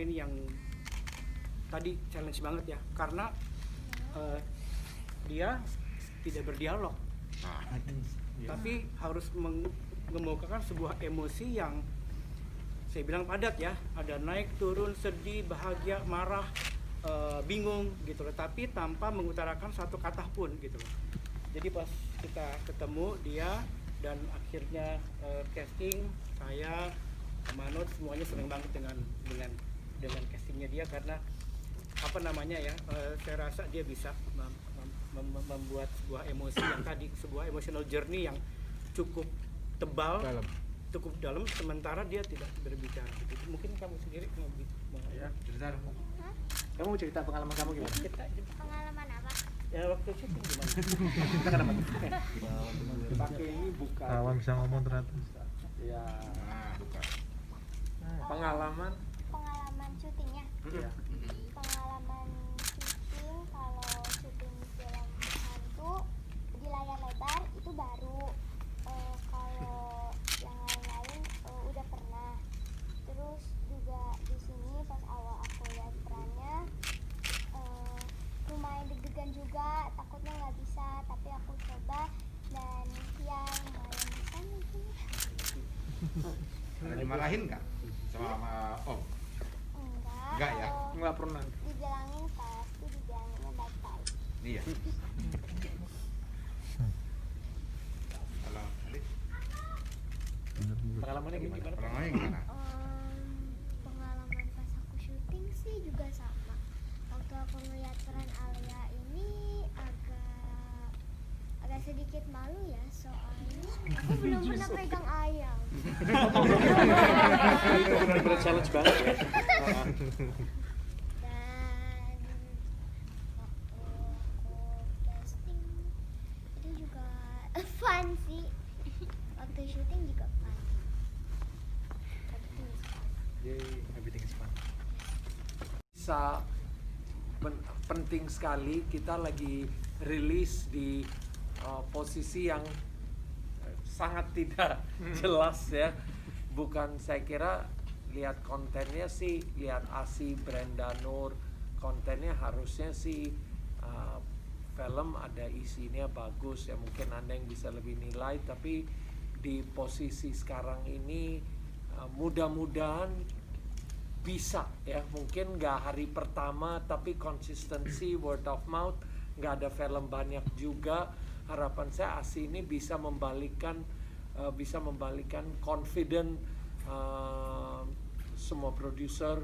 pemain yang tadi challenge banget ya, karena dia tidak berdialog, tapi harus mengemukakan sebuah emosi yang saya bilang padat ya, ada naik turun, sedih, bahagia, marah, bingung gitu loh, tapi tanpa mengutarakan satu kata pun gitu loh. Jadi pas kita ketemu dia dan akhirnya casting, saya Manut semuanya senang banget dengan castingnya dia, karena apa namanya ya, saya rasa dia bisa membuat sebuah emosi yang tadi, sebuah emotional journey yang cukup tebal, cukup dalam, sementara dia tidak berbicara gitu. Mungkin kamu sendiri mau ya, cerita. Kamu mau cerita pengalaman kamu gimana? Pengalaman apa? Ya waktu syuting gimana? Kita kan dapat pakai ini buka. Kawan bisa ngomong ternyata. Ya, buka. Pengalaman syutingnya. Iya. Pengalaman syuting, kalau syuting film hantu di layar lebar itu baru. Kalau yang lain-lain udah pernah. Terus juga di sini pas awal aku lihat perannya lumayan deg-degan juga, takutnya nggak bisa, tapi aku coba dan ya lumayan bisa mungkin. Pernah dimarahin nggak sama Om? Enggak ya? Nggak pernah. Dibilangin pasti dibilanginnya baik-baik. Iya. Kalau Alif, Pengalamannya gimana? pengalamannya gimana? Pengalaman pas aku syuting sih juga sama. Waktu aku melihat peran Alia ini agak sedikit malu ya, soalnya aku belum pernah pegang ayam. Itu benar-benar challenge banget ya. Dan waktu aku casting itu juga fun sih. Waktu syuting juga fun. Everything is fun. Penting sekali, kita lagi rilis di posisi yang sangat tidak jelas ya. Bukan, saya kira lihat kontennya sih, lihat Asi, Brenda Nur, kontennya harusnya sih film ada isinya bagus ya, mungkin Anda yang bisa lebih nilai, tapi di posisi sekarang ini mudah-mudahan bisa ya, mungkin nggak hari pertama tapi konsistensi, word of mouth, nggak ada film banyak juga. Harapan saya Asi ini bisa membalikkan confident semua produser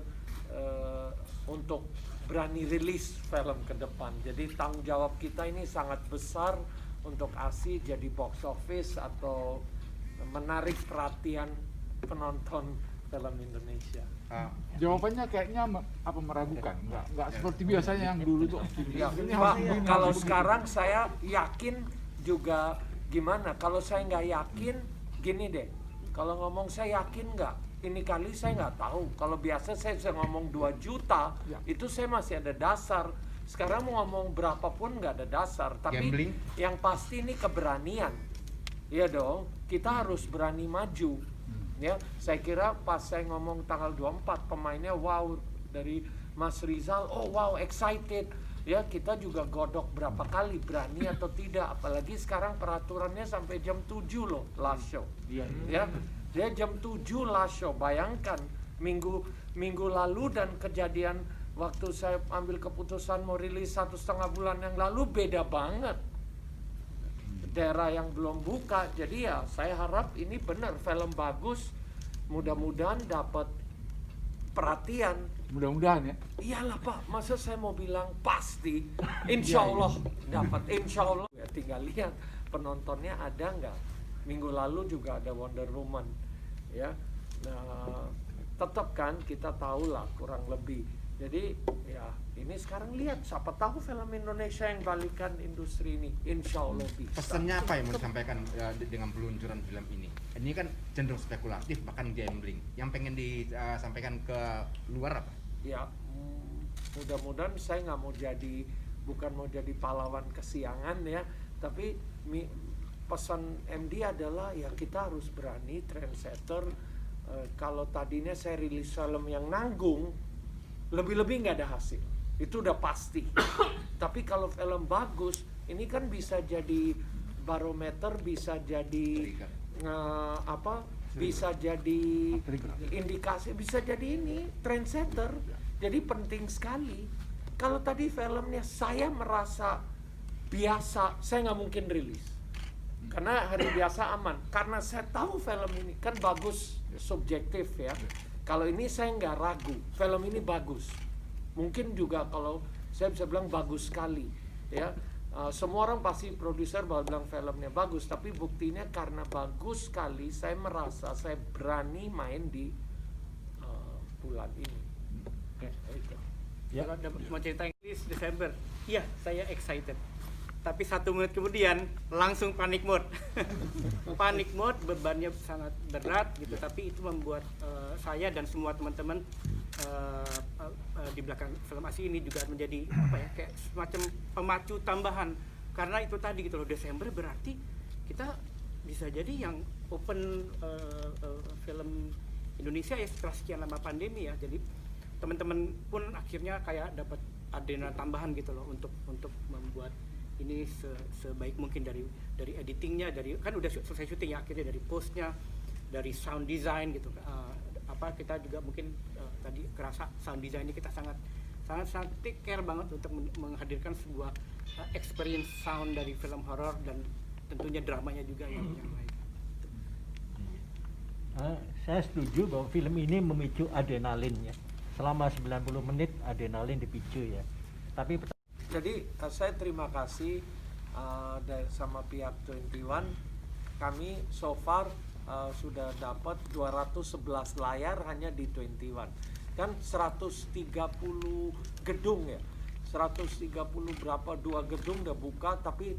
untuk berani rilis film ke depan. Jadi tanggung jawab kita ini sangat besar untuk Asi jadi box office atau menarik perhatian penonton film Indonesia. Jawabannya kayaknya meragukan, nggak seperti biasanya yang dulu tuh. Ya, Ini Pak, harus begini, kalau harus sekarang saya yakin juga gimana? Kalau saya nggak yakin, gini deh. Kalau ngomong saya yakin nggak? Ini kali saya nggak tahu. Kalau biasa saya bisa ngomong 2 juta, Ya. itu saya masih ada dasar. Sekarang mau ngomong berapapun nggak ada dasar. Tapi Gambling? yang pasti ini keberanian. Iya dong, kita harus berani maju. Ya, saya kira pas saya ngomong tanggal 24 pemainnya wow, dari Mas Rizal, oh wow excited. Ya, kita juga godok berapa kali berani atau tidak, apalagi sekarang peraturannya sampai jam 7 loh last show. Iya. Ya, dia jam 7 last show. Bayangkan minggu lalu dan kejadian waktu saya ambil keputusan mau rilis 1,5 bulan yang lalu beda banget. Daerah yang belum buka, jadi ya saya harap ini benar film bagus, mudah-mudahan dapat perhatian. Mudah-mudahan ya. Iyalah Pak, masa saya mau bilang pasti, insya Allah dapat, insya Allah. Ya, tinggal lihat penontonnya ada nggak. Minggu lalu juga ada Wonder Woman, ya. Nah, tetap kan kita tahu lah kurang lebih. Jadi ya ini sekarang lihat, siapa tahu film Indonesia yang balikan industri ini, insya Allah bisa. Pesannya apa yang mau disampaikan dengan peluncuran film ini? Ini kan cenderung spekulatif, bahkan gambling. Yang pengen disampaikan ke luar apa? Ya, mudah-mudahan saya nggak mau bukan mau jadi pahlawan kesiangan ya, tapi pesan MD adalah ya kita harus berani, trendsetter. Kalau tadinya saya rilis film yang nanggung, lebih-lebih nggak ada hasil, itu udah pasti. Tapi kalau film bagus, ini kan bisa jadi barometer, bisa jadi bisa jadi indikasi, bisa jadi ini trendsetter. Jadi penting sekali. Kalau tadi filmnya saya merasa biasa, saya nggak mungkin rilis. Karena hari biasa aman. Karena saya tahu film ini kan bagus, subjektif ya. Kalau ini saya nggak ragu, film ini bagus. Mungkin juga kalau saya bisa bilang bagus sekali, ya. Semua orang pasti produser bakal bilang filmnya bagus, tapi buktinya karena bagus sekali, saya merasa saya berani main di bulan ini. Itu. Kalau dapat mau cerita Inggris Desember, iya saya excited. Tapi 1 menit kemudian langsung panic mode. Panic mode, bebannya sangat berat gitu. Tapi itu membuat saya dan semua teman-teman di belakang film ASI ini juga menjadi apa ya, kayak semacam pemacu tambahan. Karena itu tadi gitu loh, Desember berarti kita bisa jadi yang open film Indonesia ya setelah sekian lama pandemi ya. Jadi teman-teman pun akhirnya kayak dapat adrenalin tambahan gitu loh untuk membuat ini sebaik mungkin dari editingnya, dari kan udah selesai syuting ya, akhirnya dari postnya, dari sound design gitu. Kita juga mungkin tadi kerasa sound design ini kita sangat take care banget untuk menghadirkan sebuah experience sound dari film horor dan tentunya dramanya juga yang baik. Saya setuju bahwa film ini memicu adrenalin ya. Selama 90 menit adrenalin dipicu ya. Tapi Jadi saya terima kasih sama pihak 21. Kami so far sudah dapat 211 layar hanya di 21. Kan 130 gedung ya. 130 berapa 2 gedung udah buka, tapi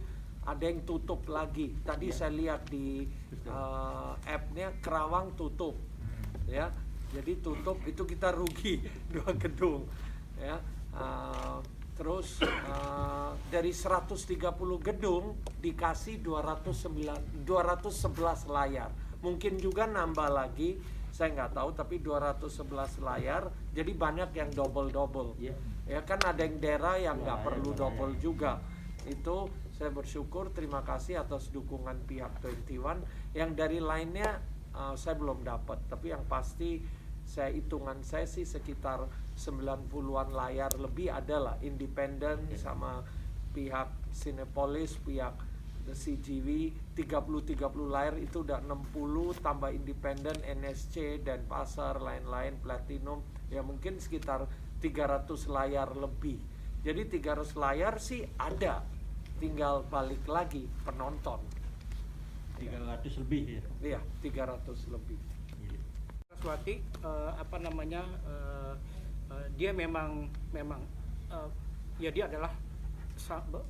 ada yang tutup lagi. Tadi saya lihat di app-nya Kerawang tutup. Ya. Jadi tutup itu kita rugi 2 gedung ya. Terus dari 130 gedung dikasih 211 layar. Mungkin juga nambah lagi, saya nggak tahu, tapi 211 layar. Jadi banyak yang double. Ya kan ada yang daerah yang nggak perlu double juga. Itu saya bersyukur, terima kasih atas dukungan pihak 21. Yang dari lainnya saya belum dapat, tapi yang pasti hitungan saya sih sekitar 90-an layar lebih adalah independen sama pihak Cinepolis, pihak The CGV 30 layar itu udah 60 tambah independen NSC dan pasar lain-lain Platinum ya mungkin sekitar 300 layar lebih. Jadi 300 layar sih ada, tinggal balik lagi penonton. 300 lebih ya. Iya, 300 lebih. Saraswati dia memang ya dia adalah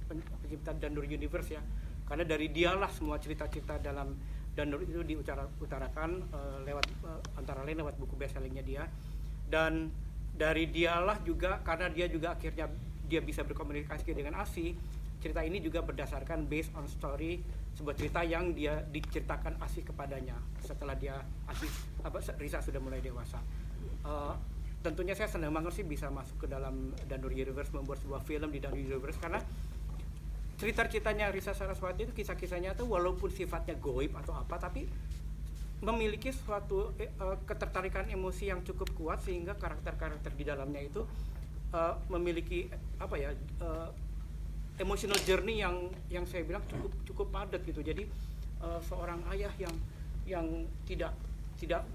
pencipta Danur Universe ya, karena dari dialah semua cerita-cerita dalam Danur itu diutarakan lewat antara lain lewat buku bestsellingnya dia, dan dari dialah juga karena dia juga akhirnya dia bisa berkomunikasi dengan ASI. Cerita ini juga berdasarkan based on story, sebuah cerita yang dia diceritakan ASI kepadanya setelah Risa sudah mulai dewasa. Tentunya saya senang banget sih bisa masuk ke dalam Danur Universe, membuat sebuah film di Danur Universe, karena cerita-ceritanya Risa Saraswati itu kisah-kisahnya itu walaupun sifatnya goib atau apa, tapi memiliki suatu ketertarikan emosi yang cukup kuat sehingga karakter-karakter di dalamnya itu memiliki emotional journey yang saya bilang cukup padat gitu. Jadi seorang ayah yang tidak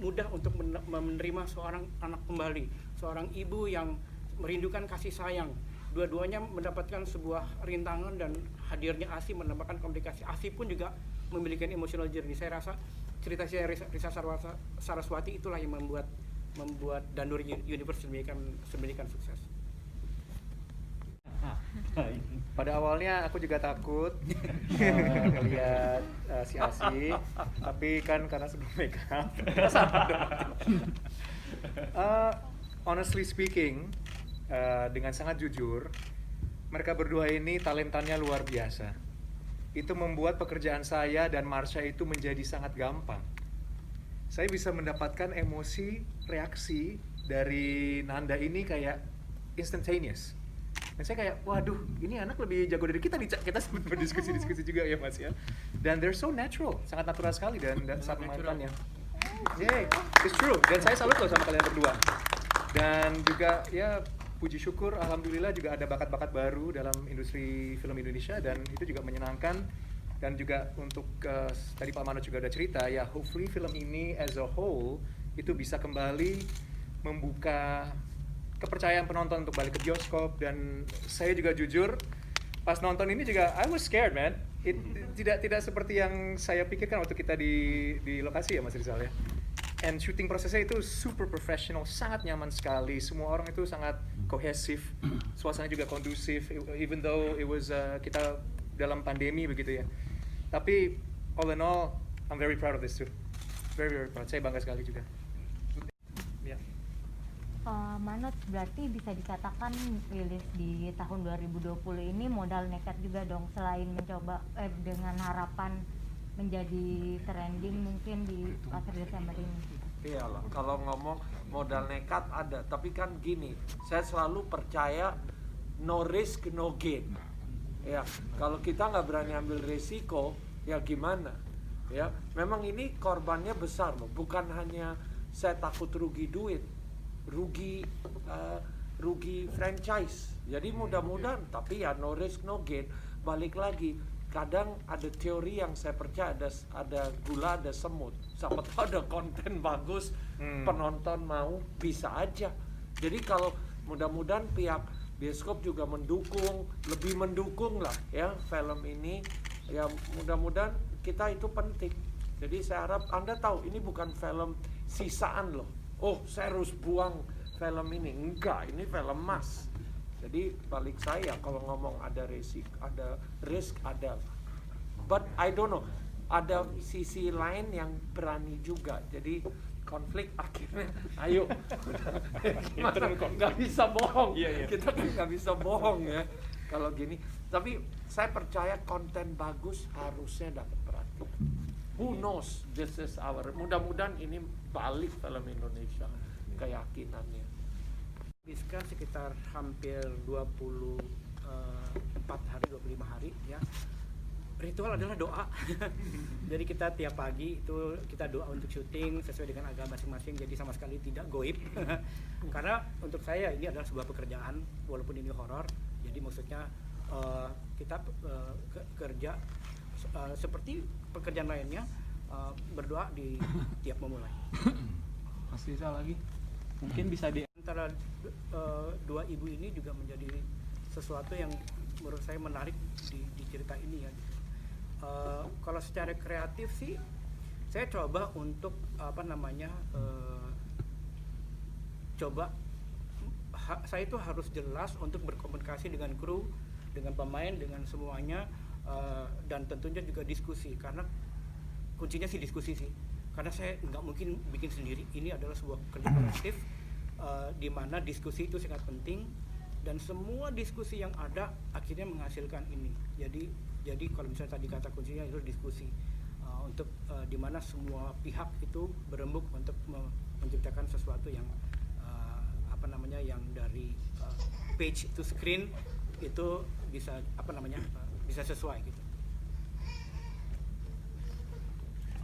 mudah untuk menerima seorang anak kembali, seorang ibu yang merindukan kasih sayang. Dua-duanya mendapatkan sebuah rintangan dan hadirnya ASI menambahkan komunikasi. ASI pun juga memiliki emotional journey. Saya rasa cerita Risa Saraswati itulah yang membuat Danur Universe sedemikian sukses. Pada awalnya aku juga takut melihat si Asi, tapi kan karena sebelum make up honestly speaking, dengan sangat jujur, mereka berdua ini talentanya luar biasa. Itu membuat pekerjaan saya dan Marsha itu menjadi sangat gampang. Saya bisa mendapatkan emosi, reaksi dari Nanda ini kayak instantaneous. Dan saya kayak, waduh, ini anak lebih jago dari kita nih, Cak. Kita sempat berdiskusi-diskusi juga ya Mas ya. Dan they're so natural, sangat natural sekali dan saat memainkannya. Yay, it's true. Dan saya salut loh sama kalian berdua. Dan juga ya puji syukur, alhamdulillah juga ada bakat-bakat baru dalam industri film Indonesia dan itu juga menyenangkan. Dan juga untuk tadi Pak Mano juga udah cerita ya, hopefully film ini as a whole itu bisa kembali membuka kepercayaan penonton untuk balik ke bioskop. Dan saya juga jujur pas nonton ini juga I was scared, man. Tidak seperti yang saya pikirkan waktu kita di lokasi ya Mas Rizal ya. And shooting prosesnya itu super professional, sangat nyaman sekali. Semua orang itu sangat kohesif, suasana juga kondusif. Even though it was kita dalam pandemi begitu ya. Tapi all in all, I'm very proud of this too. Very very proud. Saya bangga sekali juga. Ya. Manot, berarti bisa dikatakan rilis di tahun 2020 ini modal nekat juga dong, selain mencoba dengan harapan menjadi trending mungkin di akhir Desember ini. Iyalah, kalau ngomong modal nekat ada, tapi kan gini, saya selalu percaya no risk no gain. Ya, kalau kita nggak berani ambil resiko, ya gimana? Ya, memang ini korbannya besar loh, bukan hanya saya takut rugi duit, rugi franchise. Jadi mudah-mudahan, tapi ya no risk no gain. Balik lagi, kadang ada teori yang saya percaya ada gula ada semut. Siapa tahu ada konten bagus, penonton mau, bisa aja. Jadi kalau mudah-mudahan pihak bioskop juga mendukung, lebih mendukung lah ya film ini. Ya mudah-mudahan kita itu penting. Jadi saya harap Anda tahu ini bukan film sisaan loh. Oh, saya harus buang film ini. Enggak, ini film emas. Jadi balik saya kalau ngomong ada risk, ada. But I don't know, ada sisi lain yang berani juga. Jadi konflik akhirnya, ayo, gimana nggak bisa bohong. Kita kan nggak bisa bohong ya kalau gini. Tapi saya percaya konten bagus harusnya dapat perhatian. Who knows, this is our. Mudah-mudahan ini balik film Indonesia keyakinannya. Habiskan sekitar hampir 24 hari, 25 hari ya. Ritual adalah doa. Jadi kita tiap pagi itu kita doa untuk syuting sesuai dengan agama masing-masing, jadi sama sekali tidak goib. Karena untuk saya ini adalah sebuah pekerjaan walaupun ini horor. Jadi maksudnya kita kerja seperti pekerjaan lainnya, berdoa di tiap memulai. Mas Rizal lagi mungkin bisa di antara dua ibu ini juga menjadi sesuatu yang menurut saya menarik di cerita ini ya. Kalau secara kreatif sih saya coba untuk saya itu harus jelas untuk berkomunikasi dengan kru, dengan pemain, dengan semuanya, dan tentunya juga diskusi, karena kuncinya sih diskusi sih, karena saya nggak mungkin bikin sendiri. Ini adalah sebuah kerja kolektif di mana diskusi itu sangat penting, dan semua diskusi yang ada akhirnya menghasilkan ini. Jadi kalau misalnya tadi kata kuncinya itu diskusi, untuk di mana semua pihak itu berembuk untuk menciptakan sesuatu yang yang dari page to screen itu bisa bisa sesuai gitu.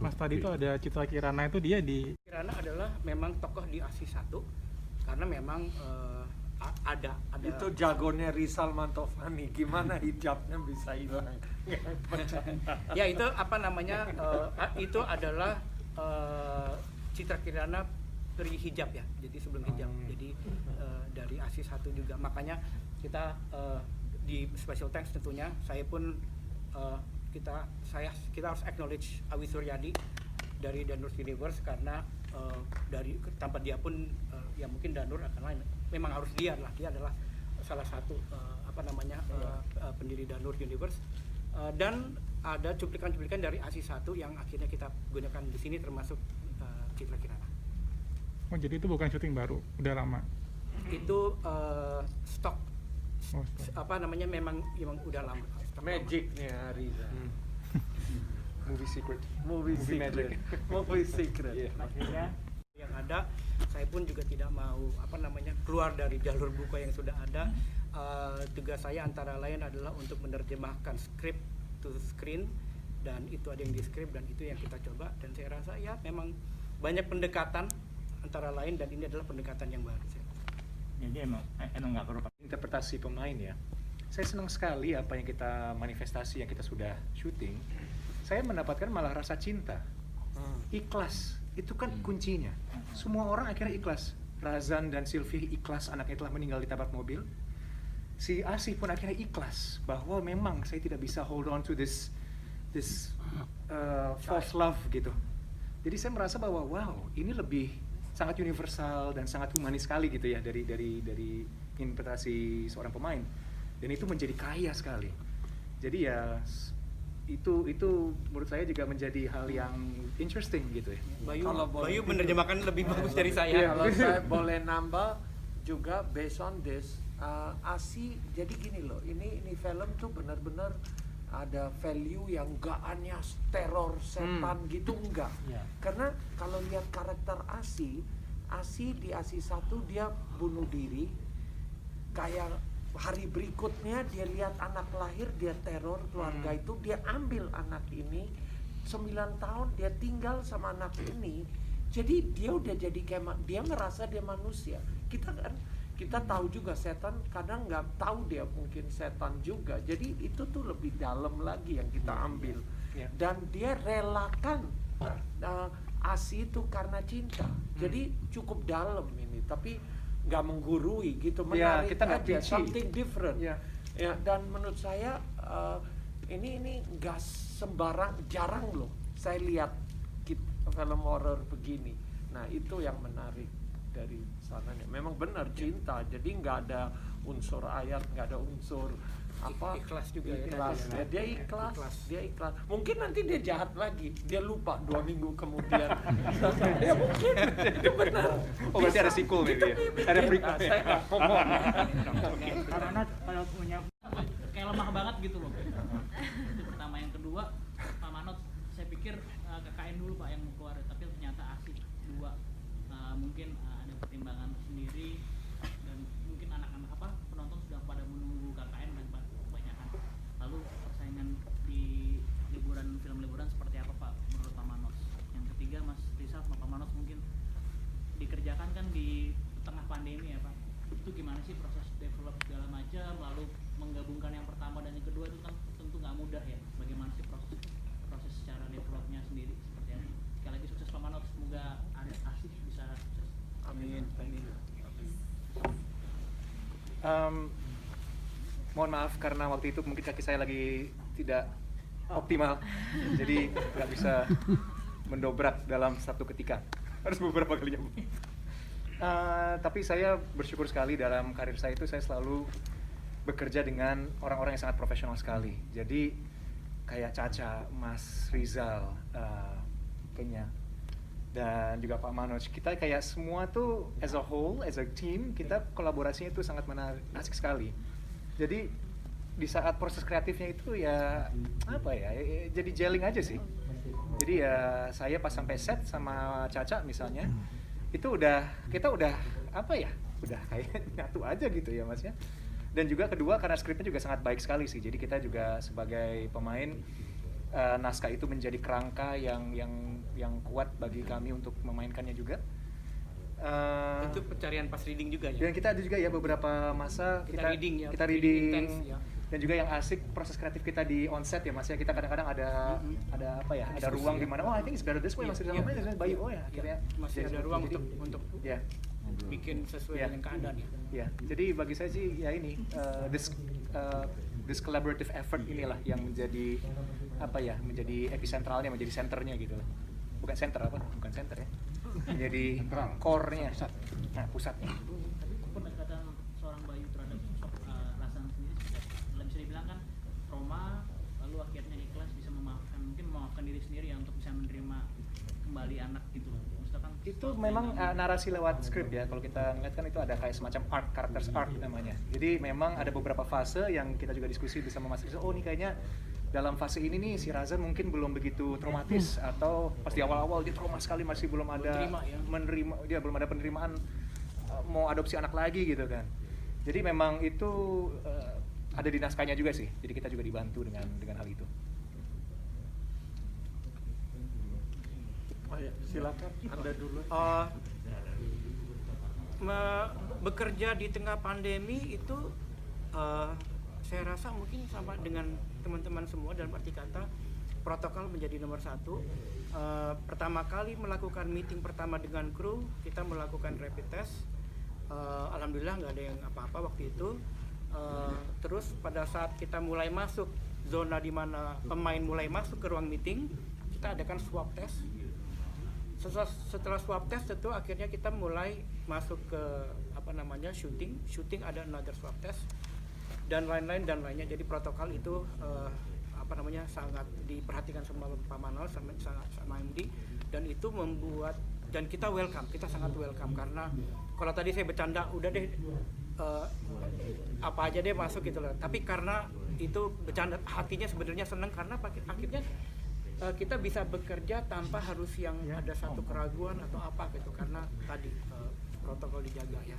Mas tadi itu ada Citra Kirana, itu dia di Kirana adalah memang tokoh di ASI 1 karena memang ada Itu jagonya Rizal Mantovani, gimana hijabnya bisa hilang. Ya itu itu adalah Citra Kirana pre hijab ya, jadi sebelum hijab. Jadi dari ASI 1 juga, makanya kita di special thanks tentunya saya pun kita harus acknowledge Awi Suryadi dari Danur Universe, karena tanpa dia pun ya mungkin Danur akan lain. Memang harus dia adalah salah satu pendiri Danur Universe, dan ada cuplikan-cuplikan dari ASI 1 yang akhirnya kita gunakan di sini, termasuk Citra Kirana. Oh, jadi itu bukan syuting baru, udah lama. Itu stok. Oh, stok. Memang udah lama. Magicnya Riza. Movie secret. Movie secret. magic. Movie secret. Yeah. Akhirnya yang ada saya pun juga tidak mau keluar dari jalur buku yang sudah ada. Tugas saya antara lain adalah untuk menerjemahkan skrip to screen, dan itu ada yang di skrip dan itu yang kita coba, dan saya rasa ya memang banyak pendekatan antara lain, dan ini adalah pendekatan yang baru. Jadi emang nggak perlu Interpretasi pemain ya. Saya senang sekali apa yang kita manifestasi, yang kita sudah syuting. Saya mendapatkan malah rasa cinta, ikhlas. Itu kan kuncinya. Semua orang akhirnya ikhlas. Razan dan Sylvie ikhlas anaknya telah meninggal ditabrak mobil. Si Asih pun akhirnya ikhlas bahwa memang saya tidak bisa hold on to this false love gitu. Jadi saya merasa bahwa wow, ini lebih sangat universal dan sangat humanis sekali gitu ya dari interpretasi seorang pemain. Dan itu menjadi kaya sekali. Jadi ya itu menurut saya juga menjadi hal yang interesting gitu ya. Bayu menerjemahkan lebih bagus dari saya. Kalau saya boleh nambah juga based on this, Asi, jadi gini loh, ini film tuh benar-benar ada value yang gak hanya teror setan gitu, enggak. Karena kalau lihat karakter Asi di Asi 1 dia bunuh diri, kayak hari berikutnya dia lihat anak lahir, dia teror keluarga itu, dia ambil anak ini 9 tahun dia tinggal sama anak ini. Jadi dia udah jadi kayak, dia ngerasa dia manusia. Kita tahu juga setan kadang nggak tahu dia mungkin setan juga. Jadi itu tuh lebih dalam lagi yang kita ambil. Dan dia relakan Asi itu karena cinta. Jadi cukup dalam ini, tapi nggak menggurui gitu, menarik kita nggak aja, preachy. something different. Ya, dan menurut saya ini nggak sembarang, jarang loh saya lihat film horor begini. Nah itu yang menarik dari sananya. Memang benar cinta, jadi nggak ada unsur ayat, nggak ada unsur ikhlas juga ya. ikhlas. Ya, dia ikhlas. Mungkin nanti dia jahat lagi, dia lupa 2 minggu kemudian. Ya mungkin itu benar. Oh berarti ada sequel maybe ya? Ada prequel. Saya nggak ngomong. Karena kalau punya kayak lemah banget gitu loh. Itu pertama. Yang kedua, Pak Manot, saya pikir KKN dulu Pak yang mau keluar, tapi ternyata asik 2. Mungkin ada pertimbangan sendiri, dan mungkin anak-anak penonton sudah pada menunggu KKN dan kebanyakan. Lalu persaingan di film liburan seperti apa Pak menurut Pak Manot? Yang ketiga, Mas Rizal sama Pak Manot, mungkin dikerjakan kan di tengah pandemi ya Pak. Itu gimana sih proses develop segala macam, lalu menggabungkan yang pertama dan yang kedua itu kan tentu nggak mudah ya. Bagaimana sih proses secara developnya sendiri seperti apa? Sekali lagi sukses Pak Manot, semoga ada Asih bisa sukses. Amin. Mohon maaf karena waktu itu mungkin kaki saya lagi tidak optimal, jadi nggak bisa mendobrak dalam satu ketika, harus beberapa kali nyambung. Tapi saya bersyukur sekali dalam karir saya itu saya selalu bekerja dengan orang-orang yang sangat profesional sekali. Jadi kayak Caca, Mas Rizal, kayaknya, dan juga Pak Manoj, kita kayak semua tuh as a whole, as a team, kita kolaborasinya itu sangat menarik, asik sekali. Jadi di saat proses kreatifnya itu ya jadi gelling aja sih. Jadi ya saya pas sampai set sama Caca misalnya, itu kita udah kayak nyatu aja gitu ya Mas ya. Dan juga kedua karena skripnya juga sangat baik sekali sih. Jadi kita juga sebagai pemain, naskah itu menjadi kerangka yang kuat bagi kami untuk memainkannya juga. Itu pencarian pas reading juga ya. Dan kita ada juga ya beberapa masa kita reading intense, ya. Dan juga yang asik proses kreatif kita di onset ya Mas ya. Kita kadang-kadang ada ada ruang di mana I think it's better this way Mas Rizal Bayu akhirnya masih ada ruang untuk bikin sesuai dengan keadaan ya. Ya, jadi bagi saya sih ya ini this collaborative effort inilah yang menjadi menjadi epicentralnya, menjadi senternya gitu. Bukan center ya. Menjadi core-nya. Nah, pusatnya. Pendekatan seorang Bayu terhadap sosok Razan sendiri bisa dibilang kan trauma, lalu akhirnya ikhlas bisa memaafkan diri sendiri ya untuk bisa menerima kembali anak gitu. Itu memang narasi lewat skrip ya. Kalau kita ngeliat kan itu ada kayak semacam characters arc namanya. Jadi memang ada beberapa fase yang kita juga diskusi bersama Mas Rizal. Oh ini kayaknya dalam fase ini nih si Razan mungkin belum begitu traumatis atau pas di awal-awal dia trauma sekali, masih belum ada belum ada penerimaan mau adopsi anak lagi gitu kan. Jadi memang itu ada di naskahnya juga sih. Jadi kita juga dibantu dengan hal itu. Oh ya, silakan Anda dulu. Bekerja di tengah pandemi itu saya rasa mungkin sama dengan teman-teman semua, dalam arti kata protokol menjadi nomor satu. Pertama kali melakukan meeting pertama dengan kru, kita melakukan rapid test. Alhamdulillah nggak ada yang apa-apa waktu itu. Terus pada saat kita mulai masuk zona di mana pemain mulai masuk ke ruang meeting, kita adakan swab test. Setelah swab test tentu akhirnya kita mulai masuk ke syuting ada another swab test dan lain-lain dan lainnya. Jadi protokol itu sangat diperhatikan sama Pak Manol sama MD, dan itu membuat, dan kita sangat welcome karena kalau tadi saya bercanda udah deh apa aja deh masuk gitu loh, tapi karena itu bercanda, hatinya sebenarnya senang karena akhirnya kita bisa bekerja tanpa harus yang ada satu keraguan atau apa gitu, karena tadi protokol dijaga ya.